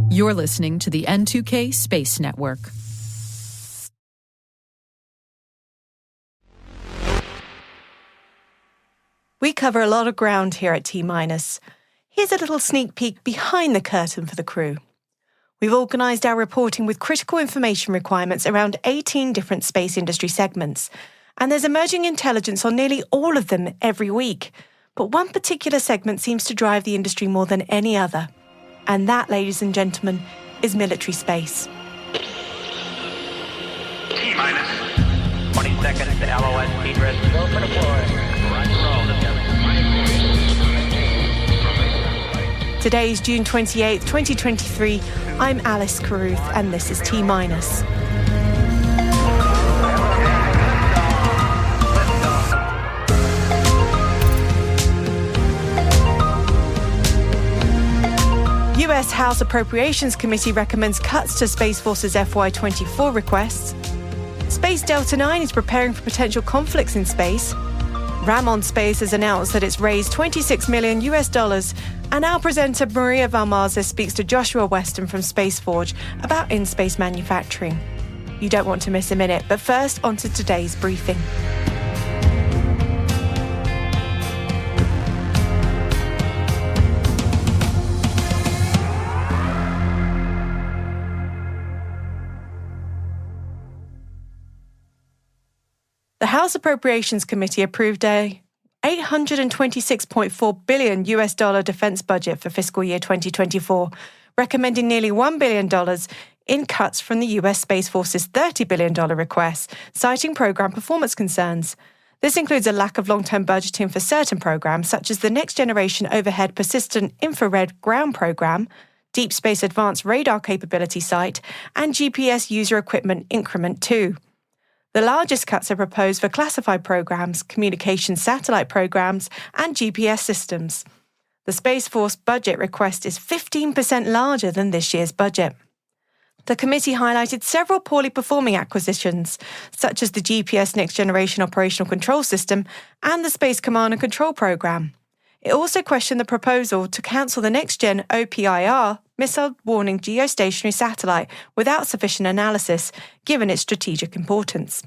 You're listening to the N2K Space Network. We cover a lot of ground here at T-. Here's a little sneak peek behind the curtain for the crew. We've organised our reporting with critical information requirements around 18 different space industry segments, and there's emerging intelligence on nearly all of them every week. But one particular segment seems to drive the industry more than any other. And that, ladies and gentlemen, is military space. T-minus 20 seconds to LOS speed risk. Go for deploy. Today is June 28th, 2023. I'm Alice Carruth, and this is T-. US House Appropriations Committee recommends cuts to Space Force's FY24 requests. Space Delta 9 is preparing for potential conflicts in space. Ramon.Space has announced that it's raised $26 million, and our presenter Maria Valmaza speaks to Joshua Weston from Space Forge about in-space manufacturing. You don't want to miss a minute, but first, on to today's briefing. The House Appropriations Committee approved a $826.4 billion defense budget for fiscal year 2024, recommending nearly $1 billion in cuts from the US Space Force's $30 billion request, citing program performance concerns. This includes a lack of long-term budgeting for certain programs, such as the Next Generation Overhead Persistent Infrared Ground Program, Deep Space Advanced Radar Capability Site, and GPS User Equipment Increment 2. The largest cuts are proposed for classified programs, communications satellite programs, and GPS systems. The Space Force budget request is 15% larger than this year's budget. The committee highlighted several poorly performing acquisitions, such as the GPS Next Generation Operational Control System and the Space Command and Control Program. It also questioned the proposal to cancel the Next-Gen OPIR missile warning geostationary satellite without sufficient analysis, given its strategic importance.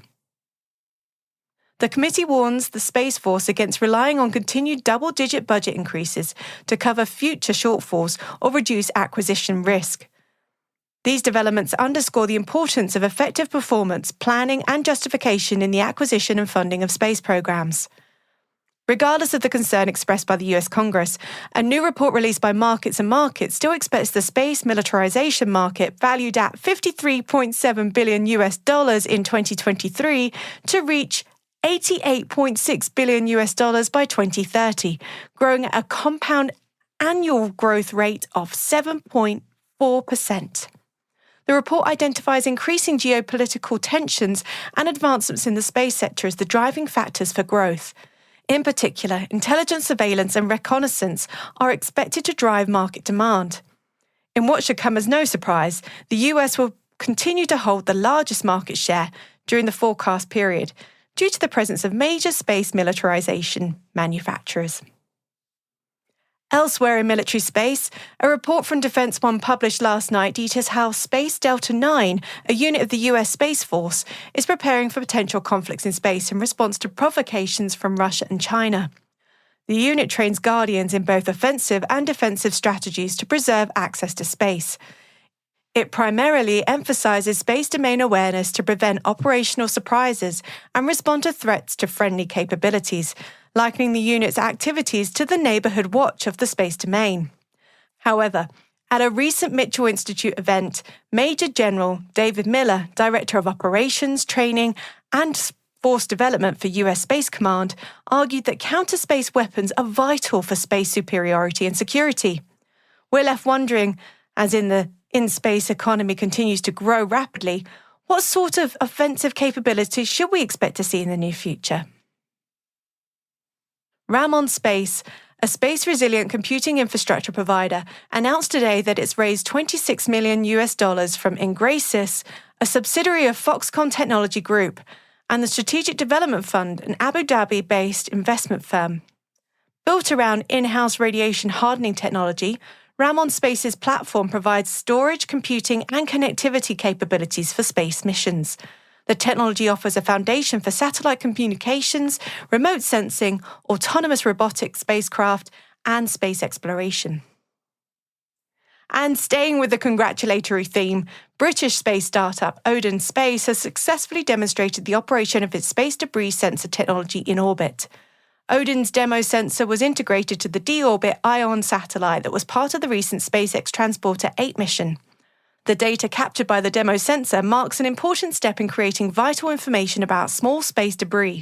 The committee warns the Space Force against relying on continued double-digit budget increases to cover future shortfalls or reduce acquisition risk. These developments underscore the importance of effective performance, planning, and justification in the acquisition and funding of space programs. Regardless of the concern expressed by the US Congress, a new report released by Markets and Markets still expects the space militarization market, valued at $53.7 billion in 2023, to reach $88.6 billion by 2030, growing at a compound annual growth rate of 7.4%. The report identifies increasing geopolitical tensions and advancements in the space sector as the driving factors for growth. In particular, intelligence, surveillance, and reconnaissance are expected to drive market demand. In what should come as no surprise, the US will continue to hold the largest market share during the forecast period due to the presence of major space militarization manufacturers. Elsewhere in military space, a report from Defense One published last night details how Space Delta 9, a unit of the US Space Force, is preparing for potential conflicts in space in response to provocations from Russia and China. The unit trains Guardians in both offensive and defensive strategies to preserve access to space. It primarily emphasizes space domain awareness to prevent operational surprises and respond to threats to friendly capabilities, likening the unit's activities to the neighborhood watch of the space domain. However, at a recent Mitchell Institute event, Major General David Miller, Director of Operations, Training, and Force Development for US Space Command, argued that counter-space weapons are vital for space superiority and security. We're left wondering, as the in-space economy continues to grow rapidly, what sort of offensive capabilities should we expect to see in the near future? Ramon.Space, a space-resilient computing infrastructure provider, announced today that it's raised $26 million from Ingrasys, a subsidiary of Foxconn Technology Group, and the Strategic Development Fund, an Abu Dhabi-based investment firm. Built around in-house radiation hardening technology, Ramon.Space's platform provides storage, computing, and connectivity capabilities for space missions. The technology offers a foundation for satellite communications, remote sensing, autonomous robotic spacecraft, and space exploration. And staying with the congratulatory theme, British space startup Odin Space has successfully demonstrated the operation of its space debris sensor technology in orbit. Odin's demo sensor was integrated to the D-Orbit ION satellite that was part of the recent SpaceX Transporter 8 mission. The data captured by the demo sensor marks an important step in creating vital information about small space debris.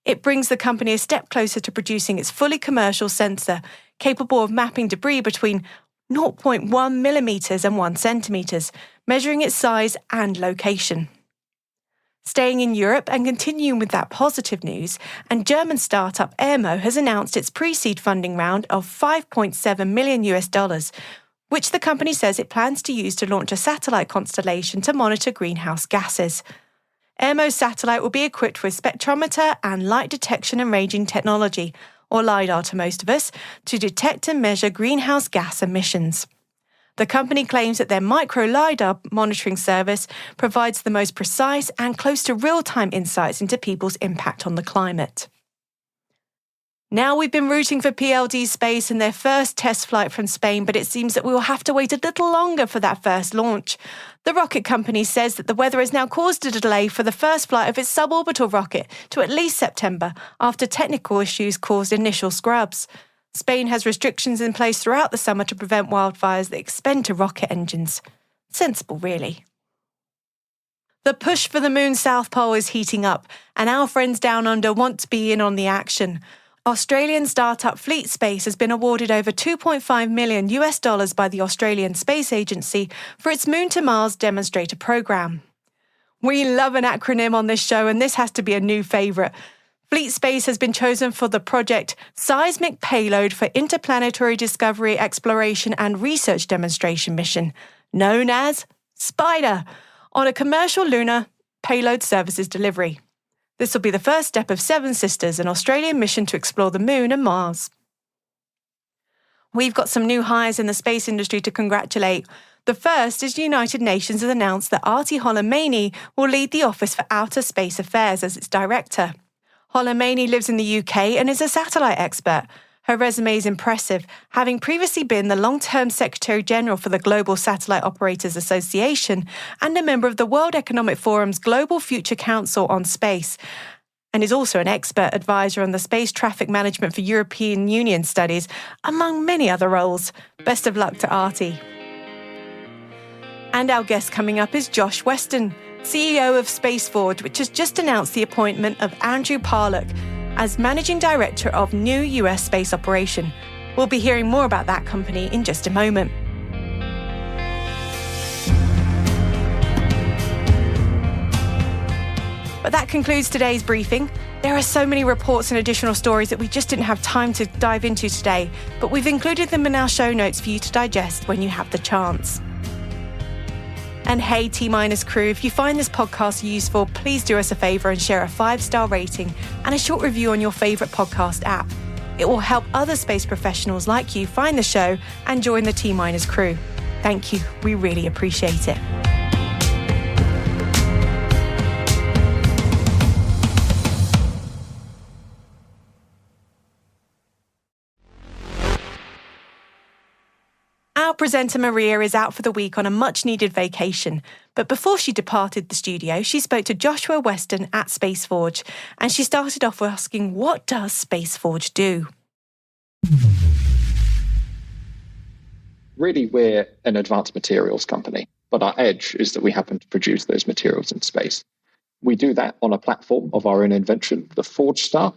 It brings the company a step closer to producing its fully commercial sensor, capable of mapping debris between 0.1 millimeters and 1 centimeters, measuring its size and location. Staying in Europe and continuing with that positive news, and German startup Airmo has announced its pre-seed funding round of $5.7 million, which the company says it plans to use to launch a satellite constellation to monitor greenhouse gases. Airmo's satellite will be equipped with spectrometer and light detection and ranging technology, or LiDAR to most of us, to detect and measure greenhouse gas emissions. The company claims that their micro LiDAR monitoring service provides the most precise and close to real-time insights into people's impact on the climate. Now we've been rooting for PLD Space and their first test flight from Spain, but it seems that we will have to wait a little longer for that first launch. The rocket company says that the weather has now caused a delay for the first flight of its suborbital rocket to at least September after technical issues caused initial scrubs. Spain has restrictions in place throughout the summer to prevent wildfires that extend to rocket engines. Sensible, really. The push for the moon's south pole is heating up, and our friends down under want to be in on the action. Australian startup Fleet Space has been awarded over $2.5 million by the Australian Space Agency for its Moon to Mars demonstrator program. We love an acronym on this show, and this has to be a new favourite. Fleet Space has been chosen for the project Seismic Payload for Interplanetary Discovery, Exploration and Research Demonstration Mission, known as SPIDER, on a commercial lunar payload services delivery. This will be the first step of Seven Sisters, an Australian mission to explore the Moon and Mars. We've got some new hires in the space industry to congratulate. The first is United Nations has announced that Arti Holomaini will lead the Office for Outer Space Affairs as its director. Holomaini lives in the UK and is a satellite expert. Her resume is impressive, having previously been the long-term Secretary-General for the Global Satellite Operators Association and a member of the World Economic Forum's Global Future Council on Space, and is also an expert advisor on the space traffic management for European Union studies, among many other roles. Best of luck to Arti. And our guest coming up is Josh Weston, CEO of SpaceForge, which has just announced the appointment of Andrew Parlock as Managing Director of new US Space Operation. We'll be hearing more about that company in just a moment. But that concludes today's briefing. There are so many reports and additional stories that we just didn't have time to dive into today, but we've included them in our show notes for you to digest when you have the chance. And hey, T-Minus crew, if you find this podcast useful, please do us a favour and share a 5-star rating and a short review on your favourite podcast app. It will help other space professionals like you find the show and join the T-Minus crew. Thank you. We really appreciate it. Our presenter Maria is out for the week on a much-needed vacation, but before she departed the studio, she spoke to Joshua Weston at SpaceForge, and she started off asking, what does SpaceForge do? Really, we're an advanced materials company, but our edge is that we happen to produce those materials in space. We do that on a platform of our own invention, the Forge Star,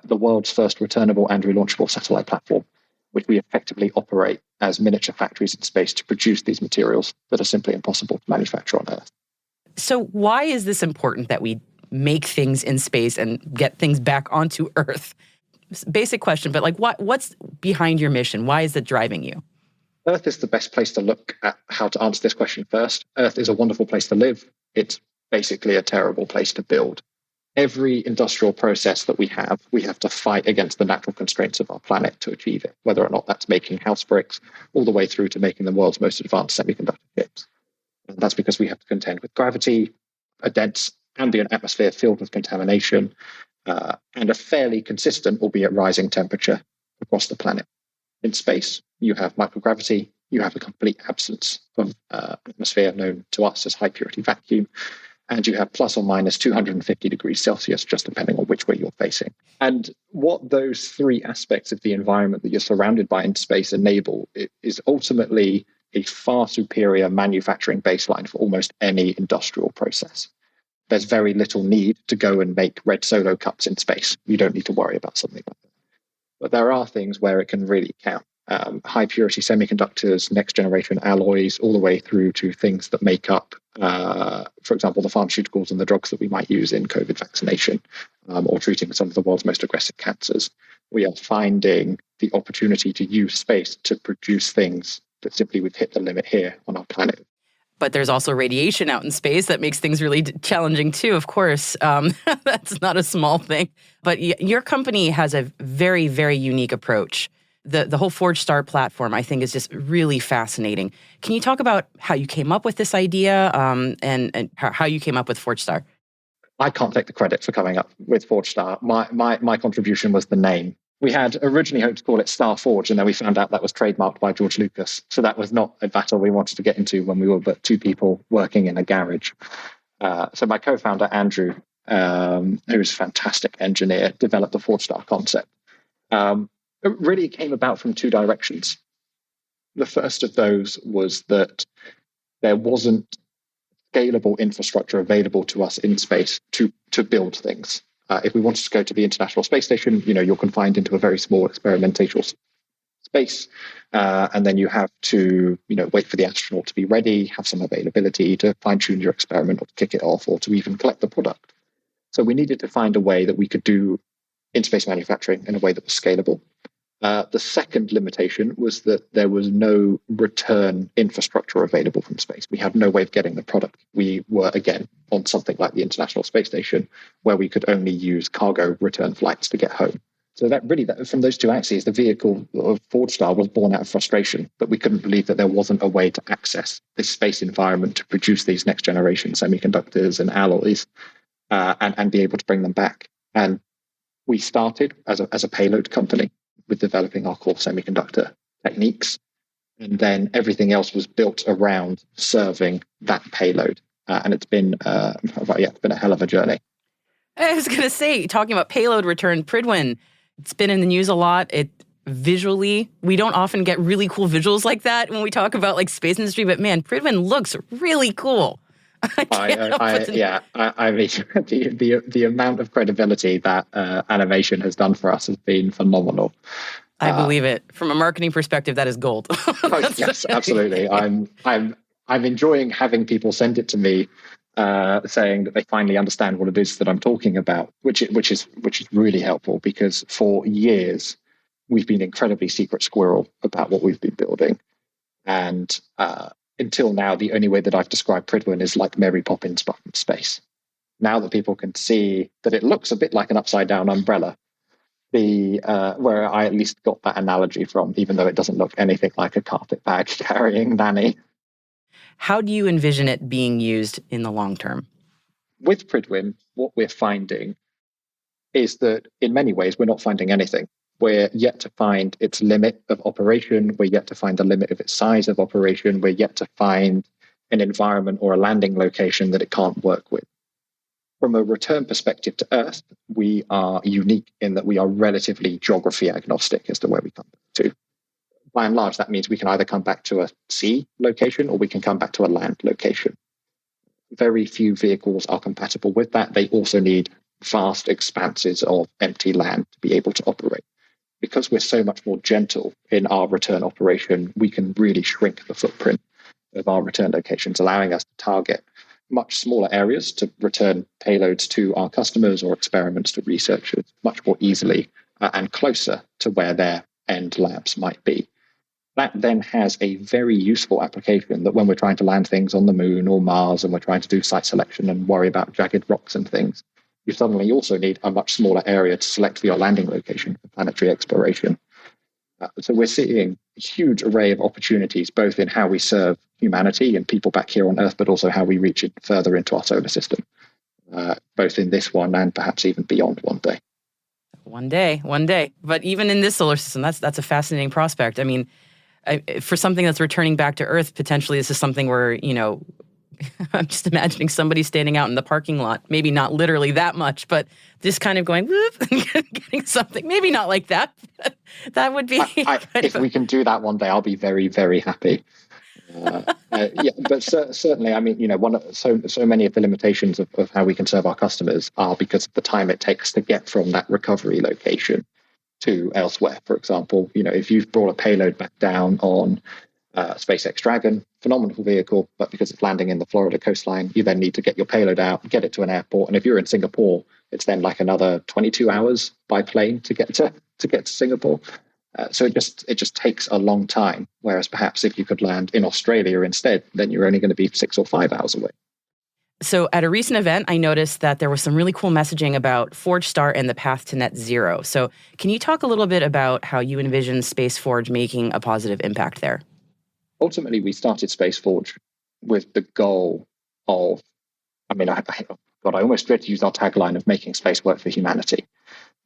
the world's first returnable and relaunchable satellite platform, which we effectively operate as miniature factories in space to produce these materials that are simply impossible to manufacture on Earth. So why is this important that we make things in space and get things back onto Earth? Basic question, but what's behind your mission? Why is it driving you? Earth is the best place to look at how to answer this question first. Earth is a wonderful place to live. It's basically a terrible place to build. every industrial process that we have to fight against the natural constraints of our planet to achieve it, whether or not that's making house bricks all the way through to making the world's most advanced semiconductor chips. And that's because we have to contend with gravity, a dense ambient atmosphere filled with contamination, and a fairly consistent, albeit rising temperature across the planet. In space, you have microgravity, you have a complete absence of atmosphere known to us as high purity vacuum, and you have plus or minus 250 degrees Celsius, just depending on which way you're facing. And what those three aspects of the environment that you're surrounded by in space enable is ultimately a far superior manufacturing baseline for almost any industrial process. There's very little need to go and make red Solo cups in space. You don't need to worry about something like that. But there are things where it can really count. High purity semiconductors, next generation alloys, all the way through to things that make up, for example, the pharmaceuticals and the drugs that we might use in COVID vaccination or treating some of the world's most aggressive cancers. We are finding the opportunity to use space to produce things that simply we've hit the limit here on our planet. But there's also radiation out in space that makes things really challenging too, of course. That's not a small thing. But your company has a very, very unique approach. The whole Forge Star platform, I think, is just really fascinating. Can you talk about how you came up with this idea and how you came up with Forge Star? I can't take the credit for coming up with Forge Star. My contribution was the name. We had originally hoped to call it Star Forge, and then we found out that was trademarked by George Lucas. So that was not a battle we wanted to get into when we were but two people working in a garage. So my co-founder, Andrew, who's a fantastic engineer, developed the Forge Star concept. It really came about from two directions. The first of those was that there wasn't scalable infrastructure available to us in space to build things. If we wanted to go to the International Space Station, you're confined into a very small experimental space, and then you have to, wait for the astronaut to be ready, have some availability to fine-tune your experiment or to kick it off or to even collect the product. So we needed to find a way that we could do in-space manufacturing in a way that was scalable. The second limitation was that there was no return infrastructure available from space. We had no way of getting the product. We were, again, on something like the International Space Station, where we could only use cargo return flights to get home. So that from those two axes, the vehicle of Forge Star was born out of frustration that we couldn't believe that there wasn't a way to access this space environment to produce these next generation semiconductors and alloys and be able to bring them back. And we started as a payload company with developing our core semiconductor techniques. And then everything else was built around serving that payload. And it's been a hell of a journey. I was going to say, talking about payload return, Prydwen, it's been in the news a lot. Visually, we don't often get really cool visuals like that when we talk about like space industry, but man, Prydwen looks really cool. The amount of credibility that animation has done for us has been phenomenal. I believe it. From a marketing perspective, that is gold. Yes, absolutely. I'm enjoying having people send it to me, saying that they finally understand what it is that I'm talking about, which is really helpful, because for years we've been incredibly secret squirrel about what we've been building, and until now, the only way that I've described Prydwen is like Mary Poppins but from space. Now that people can see that it looks a bit like an upside-down umbrella, where I at least got that analogy from, even though it doesn't look anything like a carpet bag carrying nanny. How do you envision it being used in the long term? With Prydwen, what we're finding is that in many ways, we're not finding anything. We're yet to find its limit of operation. We're yet to find the limit of its size of operation. We're yet to find an environment or a landing location that it can't work with. From a return perspective to Earth, we are unique in that we are relatively geography agnostic as to where we come to. By and large, that means we can either come back to a sea location or we can come back to a land location. Very few vehicles are compatible with that. They also need vast expanses of empty land to be able to operate. Because we're so much more gentle in our return operation, we can really shrink the footprint of our return locations, allowing us to target much smaller areas to return payloads to our customers or experiments to researchers much more easily and closer to where their end labs might be. That then has a very useful application that when we're trying to land things on the moon or Mars and we're trying to do site selection and worry about jagged rocks and things, you suddenly also need a much smaller area to select for your landing location for planetary exploration. So we're seeing a huge array of opportunities, both in how we serve humanity and people back here on Earth, but also how we reach it further into our solar system, both in this one and perhaps even beyond one day. One day. But even in this solar system, that's a fascinating prospect. I mean, for something that's returning back to Earth, potentially this is something where, I'm just imagining somebody standing out in the parking lot, maybe not literally that much, but just kind of going, whoop, and getting something. Maybe not like that. That would be... if we can do that one day, I'll be very, very happy. But certainly, I mean, so many of the limitations of how we can serve our customers are because of the time it takes to get from that recovery location to elsewhere. For example, if you've brought a payload back down on SpaceX Dragon, phenomenal vehicle, but because it's landing in the Florida coastline, you then need to get your payload out, get it to an airport, and if you're in Singapore, it's then like another 22 hours by plane to get to Singapore. So it just takes a long time. Whereas perhaps if you could land in Australia instead, then you're only going to be 6 or 5 hours away. So at a recent event, I noticed that there was some really cool messaging about Forge Star and the path to net zero. So can you talk a little bit about how you envision Space Forge making a positive impact there? Ultimately, we started Space Forge with the goal of, I almost dread to use our tagline of making space work for humanity.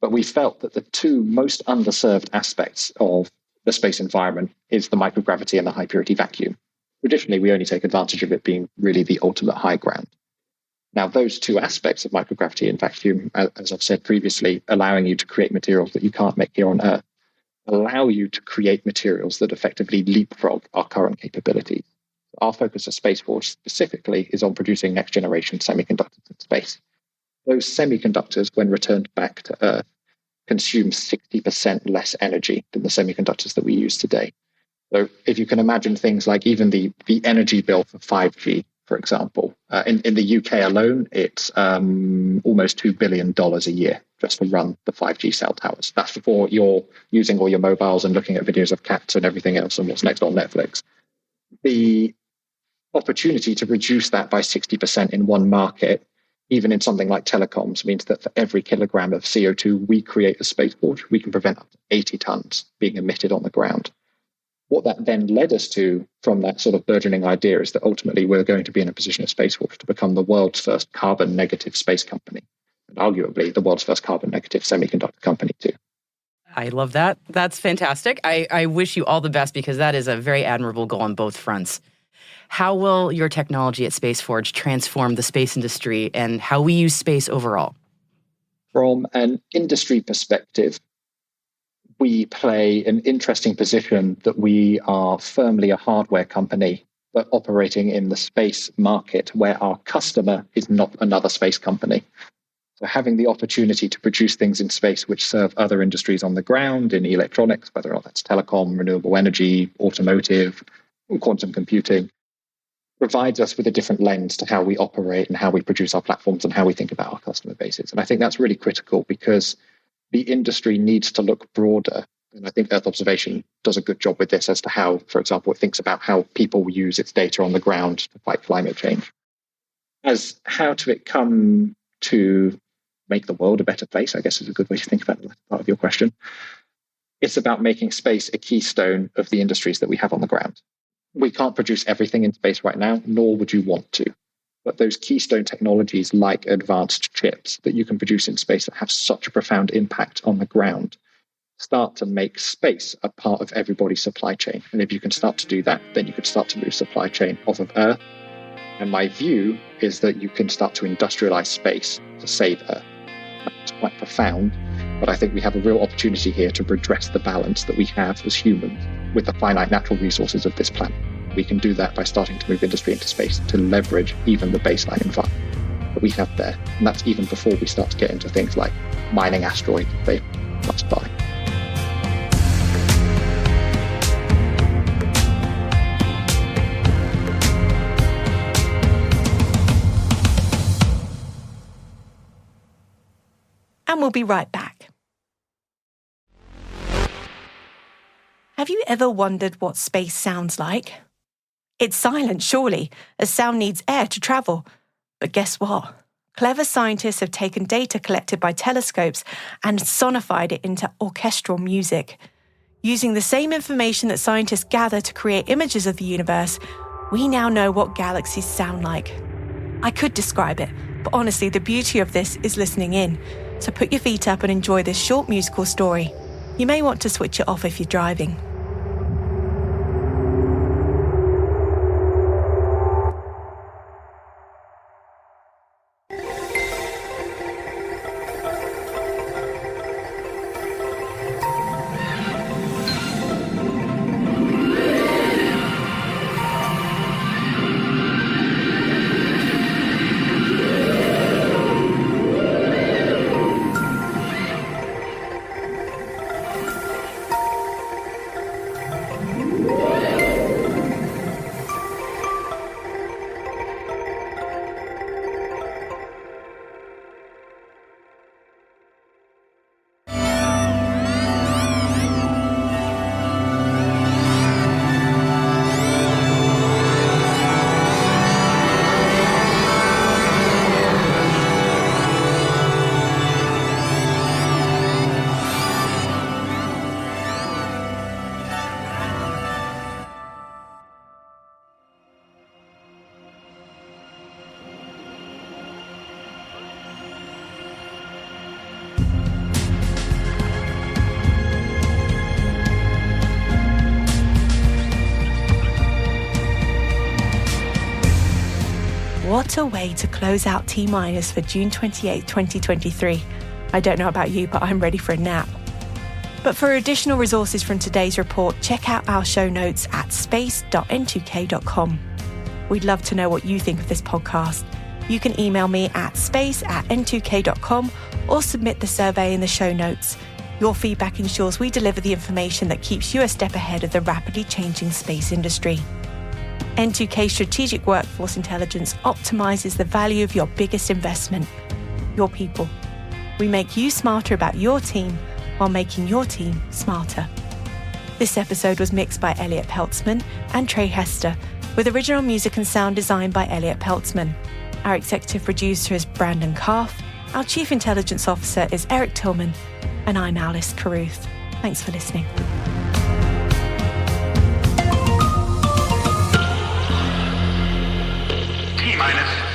But we felt that the two most underserved aspects of the space environment is the microgravity and the high purity vacuum. Traditionally, we only take advantage of it being really the ultimate high ground. Now, those two aspects of microgravity and vacuum, as I've said previously, allowing you to create materials that you can't make here on Earth, allow you to create materials that effectively leapfrog our current capabilities. Our focus at Space Forge specifically is on producing next generation semiconductors in space. Those semiconductors, when returned back to Earth, consume 60% less energy than the semiconductors that we use today. So if you can imagine things like even the energy bill for 5G, for example, in the UK alone, it's almost $2 billion a year just to run the 5G cell towers. That's before you're using all your mobiles and looking at videos of cats and everything else and what's next on Netflix. The opportunity to reduce that by 60% in one market, even in something like telecoms, means that for every kilogram of CO2 we create as Space Forge, we can prevent up to 80 tons being emitted on the ground. What that then led us to from that sort of burgeoning idea is that ultimately we're going to be in a position at Space Forge to become the world's first carbon negative space company, and arguably the world's first carbon negative semiconductor company too. I love that. That's fantastic. I wish you all the best because that is a very admirable goal on both fronts. How will your technology at Space Forge transform the space industry and how we use space overall? From an industry perspective, we play an interesting position that we are firmly a hardware company, but operating in the space market where our customer is not another space company. So having the opportunity to produce things in space which serve other industries on the ground in electronics, whether or not that's telecom, renewable energy, automotive, or quantum computing, provides us with a different lens to how we operate and how we produce our platforms and how we think about our customer bases. And I think that's really critical because the industry needs to look broader. And I think Earth Observation does a good job with this as to how, for example, it thinks about how people use its data on the ground to fight climate change. As how to it come to make the world a better place, I guess is a good way to think about that part of your question. It's about making space a keystone of the industries that we have on the ground. We can't produce everything in space right now, nor would you want to. But those keystone technologies like advanced chips that you can produce in space that have such a profound impact on the ground start to make space a part of everybody's supply chain. And if you can start to do that, then you can start to move supply chain off of Earth. And my view is that you can start to industrialize space to save Earth. It's quite profound, but I think we have a real opportunity here to redress the balance that we have as humans with the finite natural resources of this planet. We can do that by starting to move industry into space to leverage even the baseline environment that we have there. And that's even before we start to get into things like mining asteroids if they must buy. And we'll be right back. Have you ever wondered what space sounds like? It's silent, surely, as sound needs air to travel. But guess what? Clever scientists have taken data collected by telescopes and sonified it into orchestral music. Using the same information that scientists gather to create images of the universe, we now know what galaxies sound like. I could describe it, but honestly, the beauty of this is listening in. So put your feet up and enjoy this short musical story. You may want to switch it off if you're driving. What a way to close out T-minus for June 28, 2023. I don't know about you, but I'm ready for a nap. But for additional resources from today's report, check out our show notes at space.n2k.com. We'd love to know what you think of this podcast. You can email me at space@n2k.com or submit the survey in the show notes. Your feedback ensures we deliver the information that keeps you a step ahead of the rapidly changing space industry. N2K Strategic Workforce Intelligence optimizes the value of your biggest investment, your people. We make you smarter about your team while making your team smarter. This episode was mixed by Elliot Peltzman and Trey Hester, with original music and sound design by Elliot Peltzman. Our executive producer is Brandon Karff, our Chief Intelligence Officer is Eric Tillman, and I'm Alice Carruth. Thanks for listening. T-minus